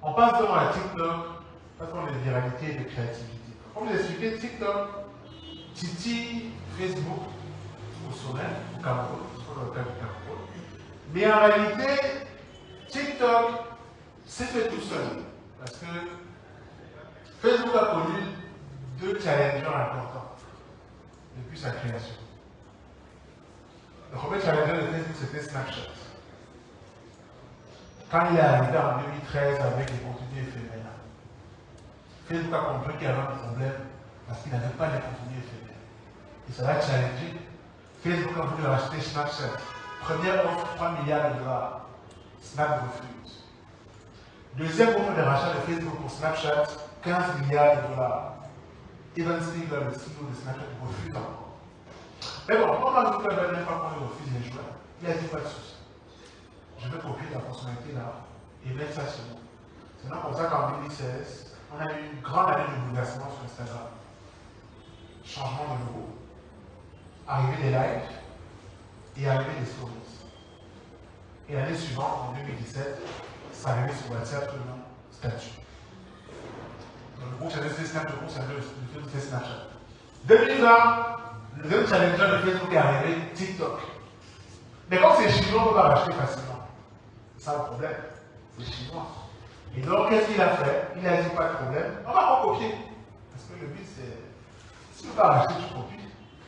On passe donc à TikTok, parce qu'on est de viralité et de créativité. Comme je l'ai expliqué, TikTok titille Facebook au sommet, au Cameroun, sur le cas du Cameroun. Mais en réalité, TikTok s'est fait tout seul. Parce que Facebook a connu deux challengers importants depuis sa création. Le premier challenger de Facebook, c'était Snapchat. Quand il est arrivé en 2013 avec les contenus éphémères, Facebook a compris qu'il y avait un problème parce qu'il n'avait pas de contenus éphémères. Et ça l'a challengé. Facebook a voulu racheter Snapchat. Première offre, 3 milliards de dollars. Snap refuse. Deuxième offre de rachat de Facebook pour Snapchat, 15 milliards de dollars. Evan Spiegel, le CEO de Snapchat, refuse encore. Mais bon, comme Mark Zuckerberg n'aime pas qu'on lui refuse les joueurs, il a dit pas de souci. Je vais copier la fonctionnalité là et mettre ça chez moi. C'est donc comme ça qu'en 2016, on a eu une grande année de bouleversement sur Instagram. Changement de logo, arrivée des lives et arrivée des stories. Et l'année suivante, en 2017, ça arrivait sur WhatsApp le nom statut. Donc le groupe challenger Snap, le groupe challenger de Snapchat. 2020, le deuxième challenger de Facebook est arrivé, TikTok. Mais comme c'est chinois, on peut pas racheter facilement. C'est ça le problème, c'est chinois. Et donc, qu'est-ce qu'il a fait? Il a dit pas de problème, on va pas copier. Parce que le but, c'est, si tu veux pas racheter, tu copies.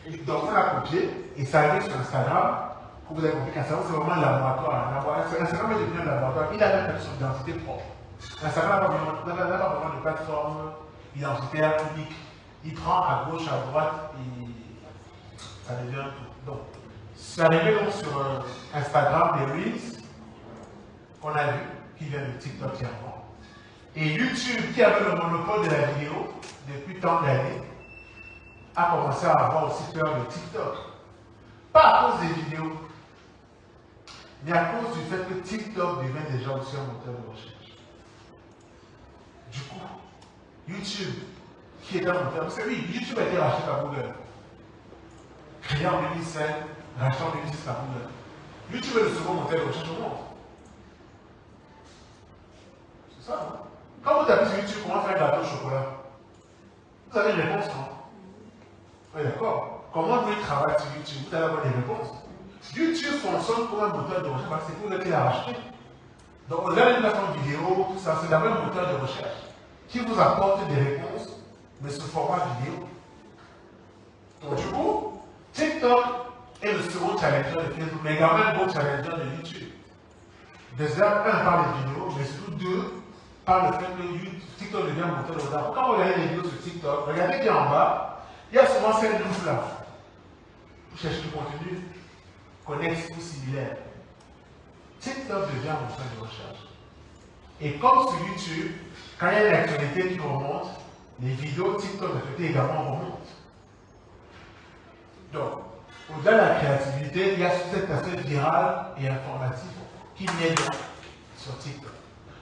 Et donc, on a copié, et ça arrive sur Instagram. Pour vous avez compris qu'Instagram, c'est vraiment un laboratoire. Instagram est devenu un laboratoire. Il a même son identité propre. Instagram n'a pas vraiment de plateforme identitaire unique. Il prend à gauche, à droite, et ça devient tout. Donc, c'est arrivé donc sur Instagram, des Reels, qu'on a vu, qui vient de TikTok clairement. Et YouTube, qui avait le monopole de la vidéo depuis tant d'années, a commencé à avoir aussi peur de TikTok. Pas à cause des vidéos, mais à cause du fait que TikTok devient déjà aussi un moteur de recherche. Du coup, YouTube, qui est un moteur, parce que oui, YouTube a été racheté par Google. Créé en 2005, racheté en 2006 par Google. YouTube est le second moteur de recherche au monde. C'est ça, non? Quand vous tapez sur YouTube, comment faire un gâteau au chocolat? Vous avez une réponse, non? Oui, d'accord. Comment vous travaillez sur YouTube? Vous allez avoir des réponses. YouTube fonctionne comme un moteur de recherche parce que c'est pour qu'il a racheté. Donc, vous avez une plateforme vidéo, tout ça, c'est d'abord un moteur de recherche qui vous apporte des réponses, mais sous format vidéo. Donc, du coup, TikTok est le second challenger de Facebook, mais également un beau challenger de YouTube. Déjà, un par les vidéos, mais surtout deux par le fait que TikTok devient un moteur de recherche. Quand vous regardez les vidéos sur TikTok, regardez bien en bas, il y a souvent cette louche-là. Vous cherchez du contenu connexe ou similaire. TikTok devient un moteur de recherche. Et comme sur YouTube, quand il y a une actualité qui remonte, les vidéos TikTok d'actualité également remontent. Donc, au-delà de la créativité, il y a cet aspect viral et informatif qui naît sur TikTok.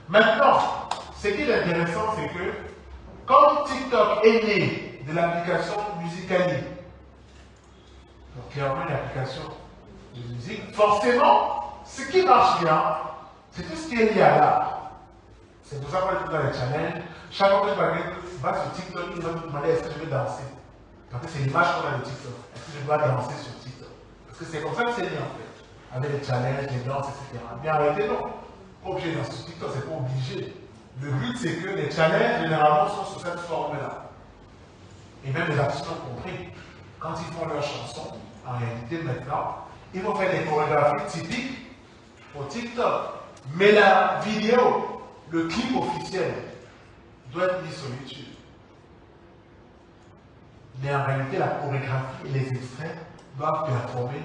Maintenant, ce qui est intéressant, c'est que comme TikTok est né de l'application Musical.ly, donc clairement une application de musique, forcément, ce qui marche bien, c'est tout ce qui est lié à l'art. C'est pour ça qu'on est tout dans les challenges. Chaque fois que je vais sur TikTok, il va me demander est-ce que je veux danser. Parce que c'est l'image qu'on a de TikTok. Est-ce que je dois danser sur TikTok? Parce que c'est comme ça que c'est né en fait. Avec les challenges, les danses, etc. Mais en réalité, non. Pas obligé de danser sur TikTok, c'est pas obligé. Le but, c'est que les challenges, généralement, sont sur cette forme-là. Et même les artistes ont compris. Quand ils font leurs chansons, en réalité, maintenant, ils vont faire des chorégraphies typiques pour TikTok. Mais la vidéo, le clip officiel, doit être mis sur YouTube. Mais en réalité, la chorégraphie et les extraits doivent performer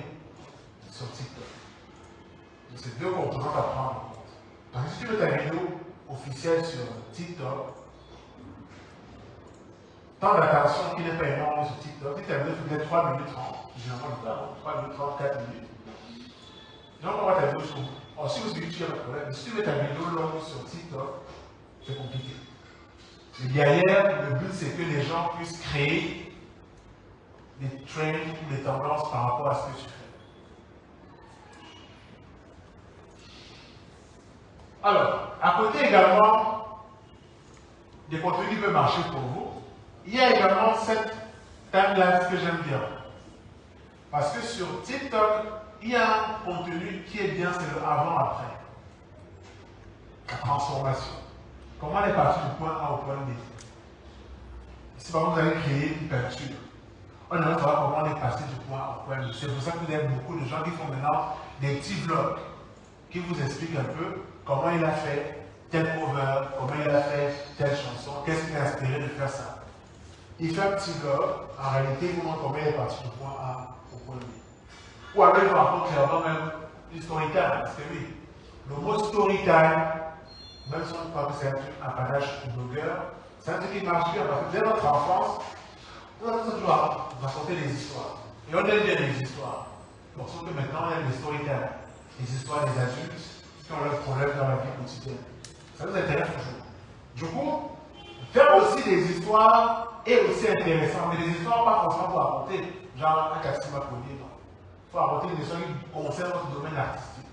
sur TikTok. Donc, c'est deux composantes à prendre en compte. Parce que si tu veux ta vidéo officielle sur TikTok, temps d'attention qui n'est pas énorme sur TikTok, si ta vidéo fait 3 minutes 30, généralement 3 minutes 30, 4 minutes, les gens vont voir ta vidéo sur. Alors, si vous sur YouTube, il n'y a pas de problème. Mais si tu mets ta vidéo longue sur TikTok, c'est compliqué. Et derrière, le but, c'est que les gens puissent créer des trends ou des tendances par rapport à ce que tu fais. Alors, à côté également des contenus qui peuvent marcher pour vous. Il y a également cette timeline que j'aime bien. Parce que sur TikTok, il y a un contenu qui est bien, c'est le avant-après. La transformation. Comment on est parti du point A au point B. Si par exemple vous avez créé une peinture, on aimerait savoir comment on est passé du point A au point B. C'est pour ça que vous avez beaucoup de gens qui font maintenant des petits vlogs qui vous expliquent un peu comment il a fait tel cover, comment il a fait telle chanson, qu'est-ce qui l'a inspiré de faire ça. Il fait un petit vlog, en réalité, il vous montre comment il est parti du point A au point B. Ou alors il vous raconte clairement même du story time, parce que oui, le mot story time, même si on croit que c'est un panache de blogueur, c'est un truc qui marche bien, parce que dès notre enfance, on a toujours raconté des histoires. Et on aime bien les histoires. Bon, sauf que maintenant, on aime les story time, les histoires des adultes qui ont leurs problèmes dans la vie quotidienne. Ça nous intéresse toujours. Du coup, faire aussi des histoires est aussi intéressant, mais des histoires pas forcément pour raconter, genre un Kassima Koli, non. Il faut raconter des histoires qui concernent votre domaine artistique.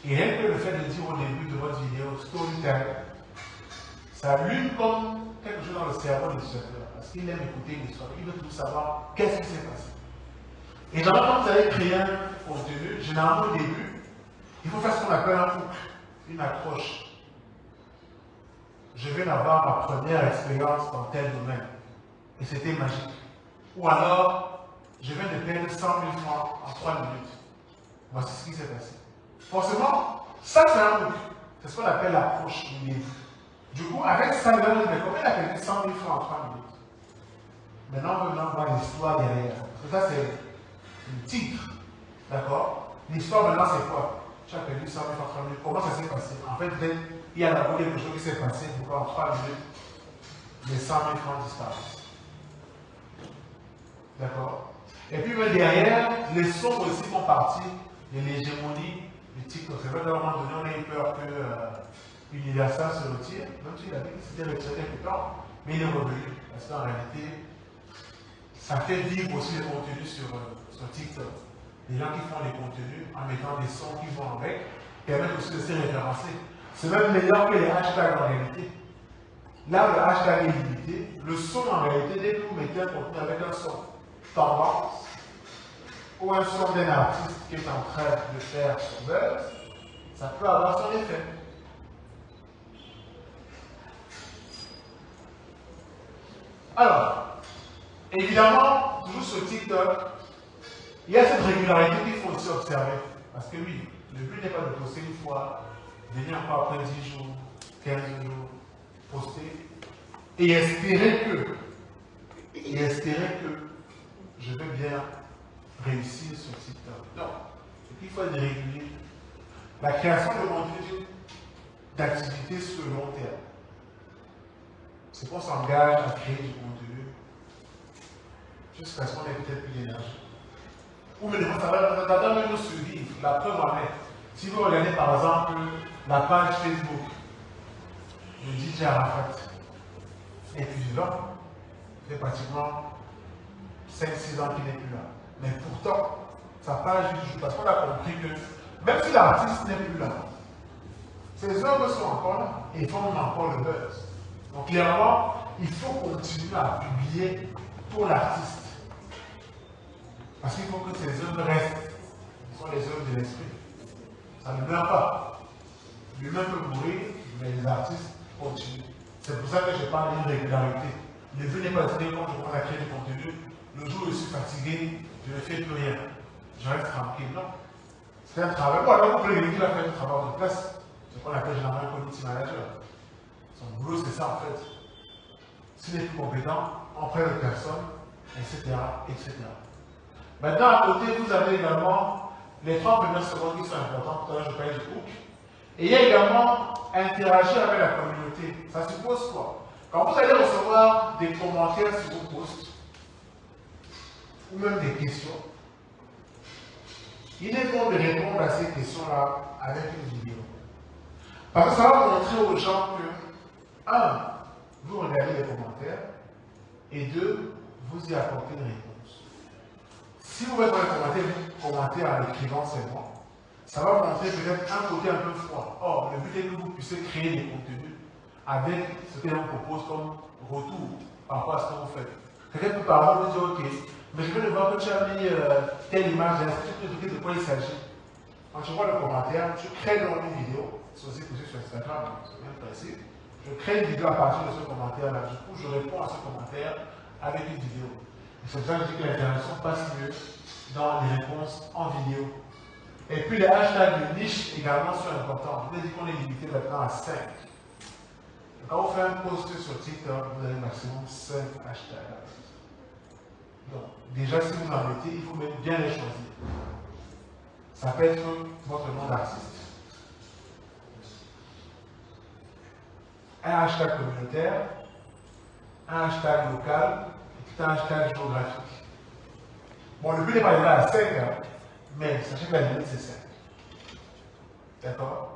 Et rien que le fait de dire au début de votre vidéo storytelling, ça allume comme quelque chose dans le cerveau de l'utilisateur, parce qu'il aime écouter une histoire, il veut tout savoir qu'est-ce qui s'est passé. Et quand vous allez créer un contenu, généralement au début, il faut faire ce qu'on appelle un hook, une accroche. Je viens d'avoir ma première expérience dans tel domaine. Et c'était magique. Ou alors, je viens de perdre 100 000 francs en 3 minutes. Voici ce qui s'est passé. Forcément, ça c'est un hook. C'est ce qu'on appelle l'approche du livre. Du coup, avec ça, il va nous dire comment il a perdu 100 000 francs en 3 minutes. Maintenant, on va voir l'histoire derrière. Parce que ça, c'est le titre. D'accord? L'histoire maintenant, c'est quoi? Tu as perdu 100 000 francs en 3 minutes. Comment ça s'est passé? En fait, il y a d'abord quelque chose qui s'est passé pour qu'en 3 minutes, les 100 000 francs disparaissent. D'accord? Et puis même derrière, les sons aussi font partie de l'hégémonie du TikTok. C'est vrai qu'à un moment donné, on a eu peur que Universal se retire. Même s'il a dit que c'était retiré quelque temps, mais il est revenu. Parce qu'en réalité, ça fait vivre aussi les contenus sur TikTok. Les gens qui font les contenus en mettant des sons qui vont avec, permettent aussi de se référencer. C'est même meilleur que les hashtags en réalité. Là, le hashtag est limité. Le son, en réalité, dès que vous mettez un contenu avec un son tendance ou un son d'un artiste qui est en train de faire son buzz, ça peut avoir son effet. Alors, évidemment, toujours sur TikTok, il y a cette régularité qu'il faut aussi observer. Parce que oui, le but n'est pas de poster une fois, venir encore après 10 jours, 15 jours, poster, et espérer que je vais bien réussir sur TikTok. Non, ce qu'il faut être régulier. La création de contenu d'activité sur le long terme. C'est qu'on s'engage à créer du contenu jusqu'à ce qu'on ait peut-être plus d'énergie. Ou mais ça va même nous survivre. La preuve en est. Si vous regardez par exemple la page Facebook de DJ Arafat, est plus vivant, ça fait pratiquement 5-6 ans qu'il n'est plus là. Mais pourtant, sa page vit toujours parce qu'on a compris que même si l'artiste n'est plus là, ses œuvres sont encore là et ils font encore le buzz. Donc clairement, il faut continuer à publier pour l'artiste. Parce qu'il faut que ces œuvres restent. Ce sont les œuvres de l'esprit. Ça ne meurt pas. Lui-même peut mourir, mais les artistes continuent. C'est pour ça que je parle d'une régularité. Le but n'est pas de dire quand je commence à créer du contenu, le jour où je suis fatigué, je ne fais plus rien. Je reste tranquille. Non. C'est un travail. Bon, alors vous pouvez dire qu'il a fait un travail de place. C'est ce qu'on appelle généralement un community manager. Son boulot, c'est ça en fait. S'il est plus compétent, on prête de personnes, etc., etc. Maintenant, à côté, vous avez également les 3 premières secondes qui sont importantes. Tout à l'heure, je parlais du hook. Et il y a également interagir avec la communauté. Ça suppose quoi? Quand vous allez recevoir des commentaires sur vos posts, ou même des questions, il est bon de répondre à ces questions-là avec une vidéo. Parce que ça va montrer aux gens que, 1, vous regardez les commentaires, et 2, vous y apportez une réponse. Si vous mettez un commentaire en écrivant seulement, ça va montrer peut-être un côté un peu froid. Or, le but est que vous puissiez créer des contenus avec ce que l'on propose comme retour par rapport à ce que vous faites. Quelqu'un peut par exemple vous dire, ok, mais je veux le voir que tu as mis telle image, est-ce que tu peux de quoi il s'agit? Quand tu vois le commentaire, tu crées donc une vidéo, c'est aussi possible sur Instagram, c'est bien facile. Je crée une vidéo à partir de ce commentaire-là. Du coup, je réponds à ce commentaire avec une vidéo. C'est pour ça que je dis que l'interaction passe mieux dans les réponses en vidéo. Et puis les hashtags de niche également sont importants. Je vous ai dit qu'on est limité maintenant à 5. Quand vous faites un post sur TikTok, vous avez maximum 5 hashtags. Donc, déjà, si vous en mettez, il faut bien les choisir. Ça peut être votre nom d'artiste, un hashtag communautaire, un hashtag local et un hashtag géographique. Bon, le but n'est pas d'arriver à 5, hein, mais sachez que la limite c'est 5. D'accord?